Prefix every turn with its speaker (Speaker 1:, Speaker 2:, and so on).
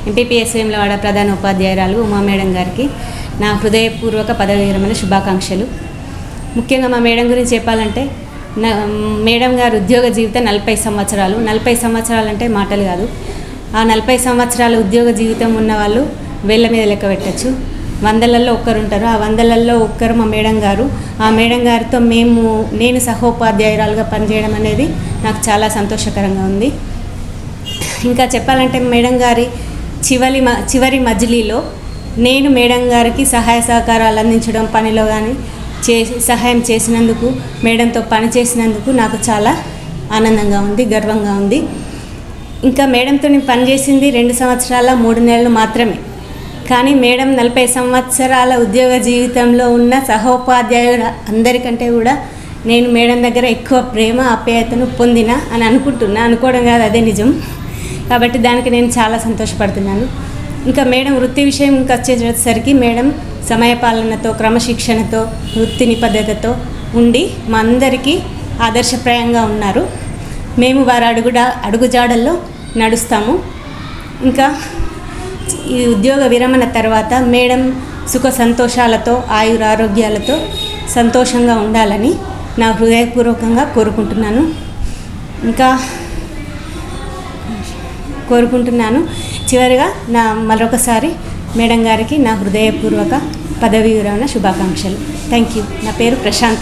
Speaker 1: MPPS Vemulawada ప్రధాన ఉపాధ్యాయురాలు Uma madam గారికి నా హృదయపూర్వక పదవి విరమణ శుభాకాంక్షలు. ముఖ్యంగా మా మేడం గురించి చెప్పాలంటే, మేడం గారు ఉద్యోగ జీవితం 40 సంవత్సరాలు. 40 సంవత్సరాలు అంటే మాటలు కాదు. ఆ 40 సంవత్సరాల ఉద్యోగ జీవితం ఉన్న వాళ్ళు వేళ్ళ మీద లెక్క పెట్టచ్చు. 100లలో ఒక్కరు ఉంటారు. ఆ 100లలో ఒక్కరు మా మేడం గారు. ఆ మేడం గారితో నేను సహోపాధ్యాయురాలుగా పనిచేయడం అనేది నాకు చాలా సంతోషకరంగా ఉంది. ఇంకా చెప్పాలంటే మేడం గారి చివరి మజిలీలో నేను మేడం గారికి సహాయ సహకారాలు అందించడం పనిలో కానీ సహాయం చేసినందుకు, మేడంతో పని చేసినందుకు నాకు చాలా ఆనందంగా ఉంది, గర్వంగా ఉంది. ఇంకా మేడంతో నేను పనిచేసింది 2 సంవత్సరాల 3 నెలలు మాత్రమే. కానీ మేడం 40 సంవత్సరాల ఉద్యోగ జీవితంలో ఉన్న సహోపాధ్యాయులు అందరికంటే కూడా నేను మేడం దగ్గర ఎక్కువ ప్రేమ ఆప్యాయతను పొందిన అని అనుకోవడం కాదు, అదే నిజం. కాబట్టి దానికి నేను చాలా సంతోషపడుతున్నాను. ఇంకా మేడం వృత్తి విషయం వచ్చేసరికి మేడం సమయపాలనతో, క్రమశిక్షణతో, వృత్తి నిబద్ధతతో ఉండి మా అందరికీ ఆదర్శప్రాయంగా ఉన్నారు. మేము వారి అడుగుజాడల్లో నడుస్తాము. ఇంకా ఈ ఉద్యోగ విరమణ తర్వాత మేడం సుఖ సంతోషాలతో, ఆయురారోగ్యాలతో సంతోషంగా ఉండాలని నా హృదయపూర్వకంగా కోరుకుంటున్నాను. చివరిగా మరొకసారి మేడం గారికి నా హృదయపూర్వక పదవీ విరమణ శుభాకాంక్షలు. Thank you. నా పేరు ప్రశాంతి.